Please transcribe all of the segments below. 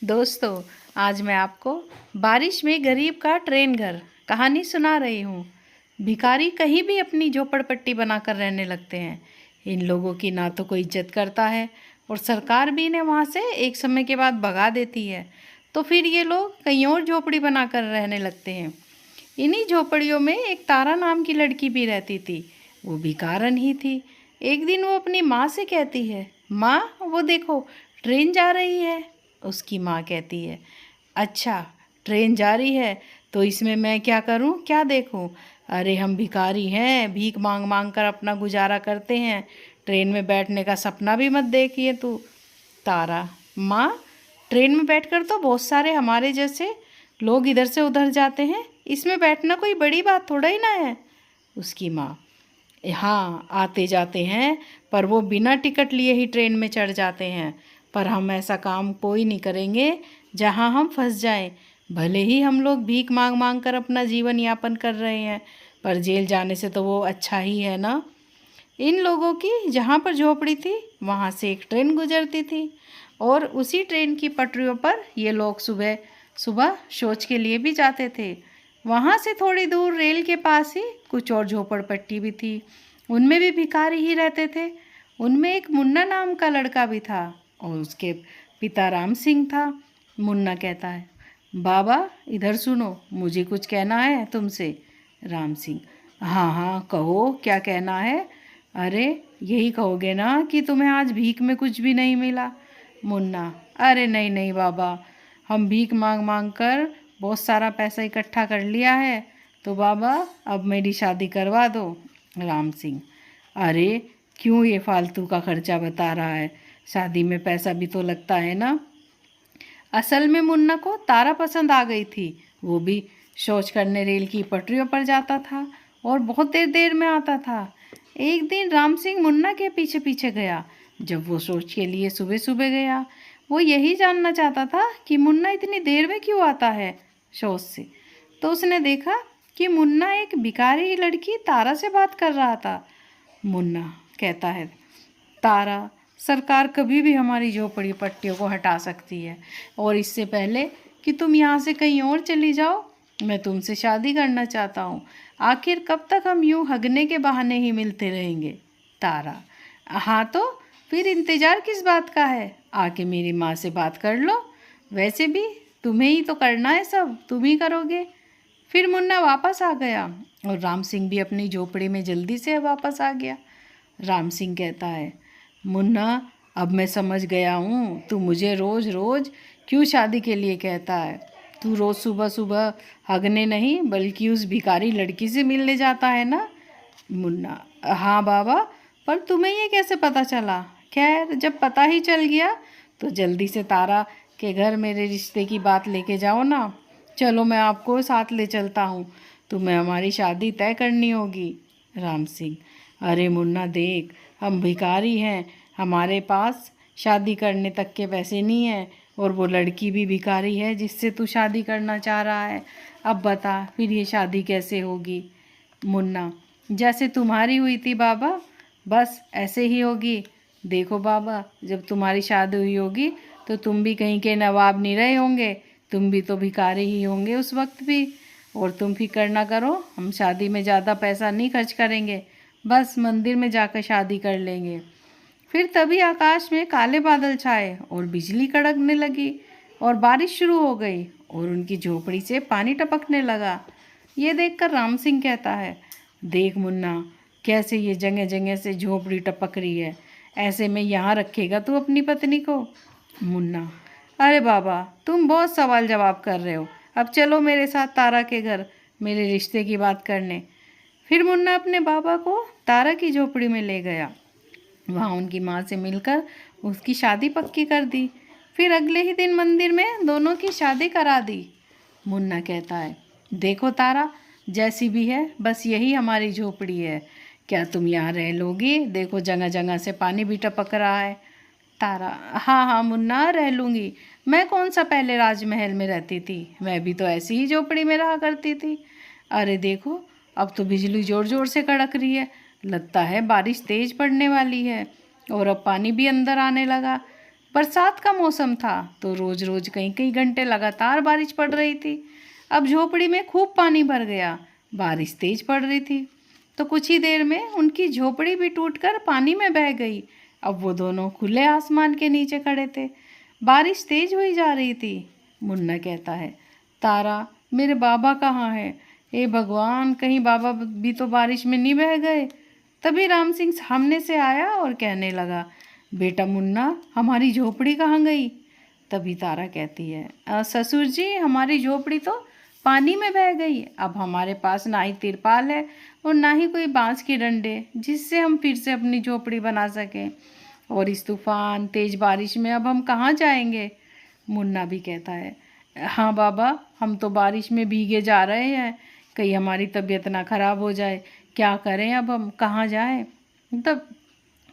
दोस्तों, आज मैं आपको बारिश में गरीब का ट्रेन घर कहानी सुना रही हूँ। भिखारी कहीं भी अपनी झोपड़पट्टी बनाकर रहने लगते हैं। इन लोगों की ना तो कोई इज्जत करता है और सरकार भी इन्हें वहाँ से एक समय के बाद भगा देती है। तो फिर ये लोग कहीं और झोपड़ी बनाकर रहने लगते हैं। इन्हीं झोपड़ियों में एक तारा नाम की लड़की भी रहती थी। वो भिखारन ही थी। एक दिन वो अपनी माँ से कहती है, माँ वो देखो ट्रेन जा रही है। उसकी माँ कहती है, अच्छा ट्रेन जा रही है तो इसमें मैं क्या करूं, क्या देखूं? अरे हम भिखारी हैं, भीख मांग मांग कर अपना गुजारा करते हैं। ट्रेन में बैठने का सपना भी मत देखिए तू। तारा, माँ ट्रेन में बैठकर तो बहुत सारे हमारे जैसे लोग इधर से उधर जाते हैं, इसमें बैठना कोई बड़ी बात थोड़ा ही ना है। उसकी माँ, हाँ आते जाते हैं, पर वो बिना टिकट लिए ही ट्रेन में चढ़ जाते हैं। पर हम ऐसा काम कोई नहीं करेंगे जहाँ हम फंस जाएं। भले ही हम लोग भीख मांग मांग कर अपना जीवन यापन कर रहे हैं, पर जेल जाने से तो वो अच्छा ही है ना। इन लोगों की जहाँ पर झोपड़ी थी वहाँ से एक ट्रेन गुजरती थी और उसी ट्रेन की पटरियों पर ये लोग सुबह सुबह शौच के लिए भी जाते थे। वहाँ से थोड़ी दूर रेल के पास ही कुछ और झोपड़पट्टी भी थी। उनमें भी भिखारी ही रहते थे। उनमें एक मुन्ना नाम का लड़का भी था और उसके पिता राम सिंह था। मुन्ना कहता है, बाबा इधर सुनो, मुझे कुछ कहना है तुमसे। राम सिंह, हाँ हाँ कहो, क्या कहना है? अरे यही कहोगे ना कि तुम्हें आज भीख में कुछ भी नहीं मिला। मुन्ना, अरे नहीं नहीं बाबा, हम भीख मांग मांग कर बहुत सारा पैसा इकट्ठा कर लिया है, तो बाबा अब मेरी शादी करवा दो। राम सिंह, अरे क्यों ये फालतू का खर्चा बता रहा है, शादी में पैसा भी तो लगता है ना। असल में मुन्ना को तारा पसंद आ गई थी। वो भी शौच करने रेल की पटरियों पर जाता था और बहुत देर देर में आता था। एक दिन राम सिंह मुन्ना के पीछे पीछे गया। जब वो शौच के लिए सुबह सुबह गया, वो यही जानना चाहता था कि मुन्ना इतनी देर में क्यों आता है शौच से। तो उसने देखा कि मुन्ना एक भिखारी लड़की तारा से बात कर रहा था। मुन्ना कहता है, तारा सरकार कभी भी हमारी झोपड़ी पट्टियों को हटा सकती है और इससे पहले कि तुम यहाँ से कहीं और चली जाओ, मैं तुमसे शादी करना चाहता हूँ। आखिर कब तक हम यूँ हगने के बहाने ही मिलते रहेंगे? तारा, हाँ तो फिर इंतज़ार किस बात का है, आके मेरी माँ से बात कर लो। वैसे भी तुम्हें ही तो करना है, सब तुम ही करोगे। फिर मुन्ना वापस आ गया और राम सिंह भी अपनी झोपड़ी में जल्दी से वापस आ गया। राम सिंह कहता है, मुन्ना अब मैं समझ गया हूँ तू मुझे रोज़ रोज़ क्यों शादी के लिए कहता है। तू रोज़ सुबह सुबह हगने नहीं बल्कि उस भिखारी लड़की से मिलने जाता है ना। मुन्ना, हाँ बाबा, पर तुम्हें ये कैसे पता चला? खैर जब पता ही चल गया तो जल्दी से तारा के घर मेरे रिश्ते की बात लेके जाओ ना। चलो मैं आपको साथ ले चलता हूँ, तुम्हें हमारी शादी तय करनी होगी। राम सिंह, अरे मुन्ना देख, हम भिखारी हैं, हमारे पास शादी करने तक के पैसे नहीं हैं और वो लड़की भी भिखारी है जिससे तू शादी करना चाह रहा है। अब बता फिर ये शादी कैसे होगी? मुन्ना, जैसे तुम्हारी हुई थी बाबा, बस ऐसे ही होगी। देखो बाबा, जब तुम्हारी शादी हुई होगी तो तुम भी कहीं के नवाब नहीं रहे होंगे, तुम भी तो भिखारी ही होंगे उस वक्त भी। और तुम फिक्र ना करो, हम शादी में ज़्यादा पैसा नहीं खर्च करेंगे, बस मंदिर में जाकर शादी कर लेंगे। फिर तभी आकाश में काले बादल छाए और बिजली कड़कने लगी और बारिश शुरू हो गई और उनकी झोपड़ी से पानी टपकने लगा। ये देखकर राम सिंह कहता है, देख मुन्ना, कैसे ये जगह जगह से झोपड़ी टपक रही है, ऐसे में यहाँ रखेगा तू अपनी पत्नी को? मुन्ना, अरे बाबा तुम बहुत सवाल जवाब कर रहे हो, अब चलो मेरे साथ तारा के घर मेरे रिश्ते की बात करने। फिर मुन्ना अपने बाबा को तारा की झोपड़ी में ले गया। वहाँ उनकी माँ से मिलकर उसकी शादी पक्की कर दी। फिर अगले ही दिन मंदिर में दोनों की शादी करा दी। मुन्ना कहता है, देखो तारा, जैसी भी है बस यही हमारी झोपड़ी है, क्या तुम यहाँ रह लोगी? देखो जगह जगह से पानी भी टपक रहा है। तारा, हाँ हाँ मुन्ना रह लूँगी, मैं कौन सा पहले राजमहल में रहती थी, मैं भी तो ऐसी ही झोपड़ी में रहा करती थी। अरे देखो अब तो बिजली ज़ोर ज़ोर से कड़क रही है, लगता है बारिश तेज़ पड़ने वाली है और अब पानी भी अंदर आने लगा। बरसात का मौसम था तो रोज रोज कई कई घंटे लगातार बारिश पड़ रही थी। अब झोपड़ी में खूब पानी भर गया। बारिश तेज पड़ रही थी तो कुछ ही देर में उनकी झोपड़ी भी टूटकर पानी में बह गई। अब वो दोनों खुले आसमान के नीचे खड़े थे। बारिश तेज हुई जा रही थी। मुन्ना कहता है, तारा, मेरे बाबा कहाँ हैं? हे भगवान, कहीं बाबा भी तो बारिश में नहीं बह गए। तभी राम सिंह सामने से आया और कहने लगा, बेटा मुन्ना, हमारी झोपड़ी कहाँ गई? तभी तारा कहती है, ससुर जी, हमारी झोपड़ी तो पानी में बह गई। अब हमारे पास ना ही तिरपाल है और ना ही कोई बांस के डंडे जिससे हम फिर से अपनी झोपड़ी बना सकें। और इस तूफान तेज बारिश में अब हम कहाँ जाएंगे? मुन्ना भी कहता है, हाँ बाबा, हम तो बारिश में भीगे जा रहे हैं, कहीं हमारी तबीयत ना खराब हो जाए। क्या करें, अब हम कहाँ जाएं?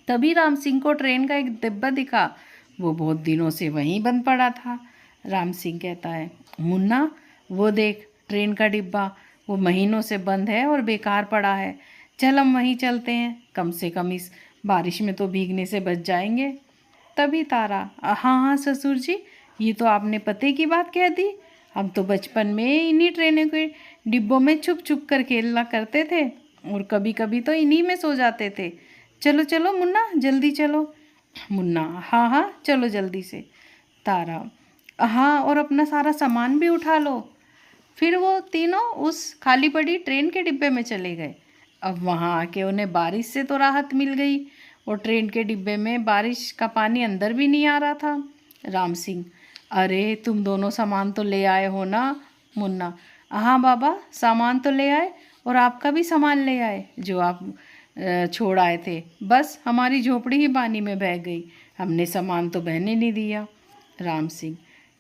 तभी राम सिंह को ट्रेन का एक डिब्बा दिखा। वो बहुत दिनों से वहीं बंद पड़ा था। राम सिंह कहता है, मुन्ना, वो देख, ट्रेन का डिब्बा वो महीनों से बंद है और बेकार पड़ा है। चल हम वहीं चलते हैं, कम से कम इस बारिश में तो भीगने से बच जाएंगे। तभी तारा, हाँ हाँ ससुर जी, ये तो आपने पते की बात कह दी। हम तो बचपन में इन्हीं ट्रेनों के डिब्बों में छुप छुप कर खेलना करते थे और कभी कभी तो इन्हीं में सो जाते थे। चलो चलो मुन्ना, जल्दी चलो। मुन्ना, हाँ हाँ चलो जल्दी से। तारा, हाँ, और अपना सारा सामान भी उठा लो। फिर वो तीनों उस खाली पड़ी ट्रेन के डिब्बे में चले गए। अब वहाँ आके उन्हें बारिश से तो राहत मिल गई और ट्रेन के डिब्बे में बारिश का पानी अंदर भी नहीं आ रहा था। राम सिंह, अरे तुम दोनों सामान तो ले आए हो ना? मुन्ना, हाँ बाबा, सामान तो ले आए और आपका भी सामान ले आए जो आप छोड़ आए थे। बस हमारी झोपड़ी ही पानी में बह गई, हमने सामान तो बहने नहीं दिया। राम सिंह,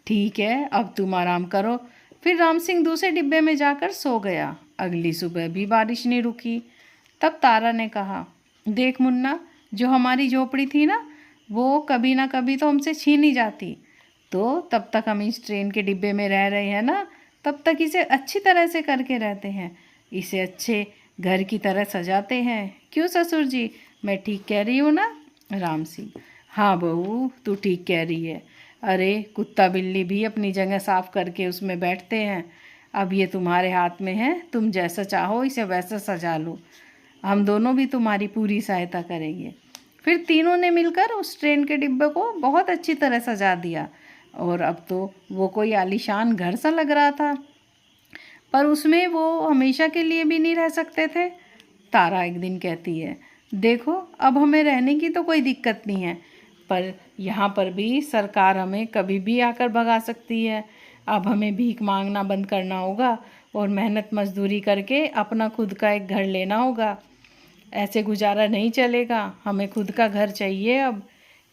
ठीक है, अब तुम आराम करो। फिर राम सिंह दूसरे डिब्बे में जाकर सो गया। अगली सुबह भी बारिश नहीं रुकी। तब तारा ने कहा, देख मुन्ना, जो हमारी झोपड़ी थी ना, वो कभी ना कभी तो हमसे छीनी जाती। तो तब तक हम इस ट्रेन के डिब्बे में रह रहे हैं ना, तब तक इसे अच्छी तरह से करके रहते हैं, इसे अच्छे घर की तरह सजाते हैं। क्यों ससुर जी, मैं ठीक कह रही हूँ ना? राम सिंह, हाँ बहू, तू ठीक कह रही है। अरे कुत्ता बिल्ली भी अपनी जगह साफ करके उसमें बैठते हैं। अब ये तुम्हारे हाथ में है, तुम जैसा चाहो इसे वैसा सजा लो। हम दोनों भी तुम्हारी पूरी सहायता करेंगे। फिर तीनों ने मिलकर उस ट्रेन के डिब्बे को बहुत अच्छी तरह सजा दिया और अब तो वो कोई आलीशान घर सा लग रहा था। पर उसमें वो हमेशा के लिए भी नहीं रह सकते थे। तारा एक दिन कहती है, देखो, अब हमें रहने की तो कोई दिक्कत नहीं है, पर यहाँ पर भी सरकार हमें कभी भी आकर भगा सकती है। अब हमें भीख मांगना बंद करना होगा और मेहनत मजदूरी करके अपना खुद का एक घर लेना होगा। ऐसे गुजारा नहीं चलेगा, हमें खुद का घर चाहिए। अब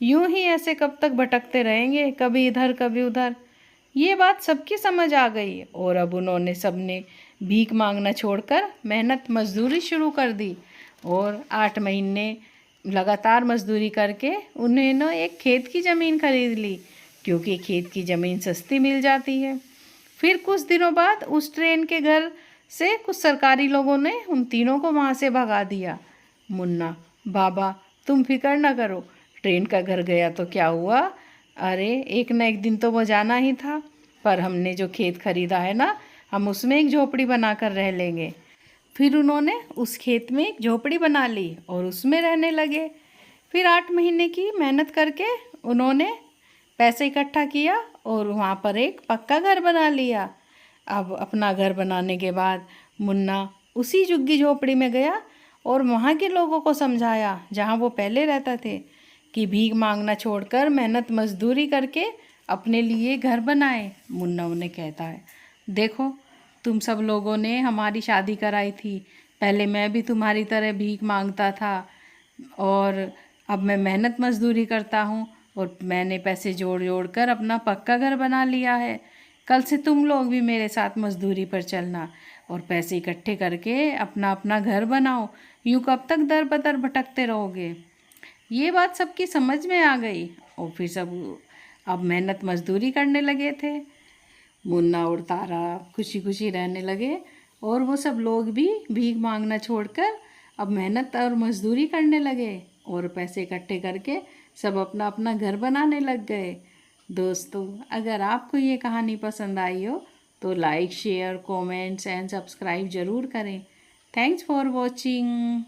यूं ही ऐसे कब तक भटकते रहेंगे, कभी इधर कभी उधर। ये बात सबकी समझ आ गई और अब उन्होंने सबने भीख मांगना छोड़कर मेहनत मजदूरी शुरू कर दी और 8 महीने लगातार मजदूरी करके उन्होंने एक खेत की ज़मीन खरीद ली, क्योंकि खेत की ज़मीन सस्ती मिल जाती है। फिर कुछ दिनों बाद उस ट्रेन के घर से कुछ सरकारी लोगों ने उन तीनों को वहाँ से भगा दिया। मुन्ना, बाबा, तुम फिक्र न करो, ट्रेन का घर गया तो क्या हुआ? अरे एक न एक दिन तो वो जाना ही था, पर हमने जो खेत खरीदा है ना, हम उसमें एक झोपड़ी बनाकर रह लेंगे। फिर उन्होंने उस खेत में एक झोपड़ी बना ली और उसमें रहने लगे। फिर 8 महीने की मेहनत करके उन्होंने पैसे इकट्ठा किया और वहाँ पर एक पक्का घर बना लिया। अब अपना घर बनाने के बाद मुन्ना उसी झुग्गी झोपड़ी में गया और वहाँ के लोगों को समझाया, जहाँ वो पहले रहता थे, कि भीख मांगना छोड़कर मेहनत मजदूरी करके अपने लिए घर बनाए। मुन्ना उन्हें कहता है, देखो, तुम सब लोगों ने हमारी शादी कराई थी, पहले मैं भी तुम्हारी तरह भीख मांगता था और अब मैं मेहनत मजदूरी करता हूँ और मैंने पैसे जोड़ जोड़ कर अपना पक्का घर बना लिया है। कल से तुम लोग भी मेरे साथ मजदूरी पर चलना और पैसे इकट्ठे करके अपना अपना घर बनाओ। यूँ कब तक दर बदर भटकते रहोगे? ये बात सबकी समझ में आ गई और फिर सब अब मेहनत मजदूरी करने लगे थे। मुन्ना और तारा खुशी खुशी रहने लगे और वो सब लोग भी भीख मांगना छोड़कर अब मेहनत और मजदूरी करने लगे और पैसे इकट्ठे करके सब अपना अपना घर बनाने लग गए। दोस्तों, अगर आपको ये कहानी पसंद आई हो तो like, share, comments and subscribe ज़रूर करें। Thanks for watching.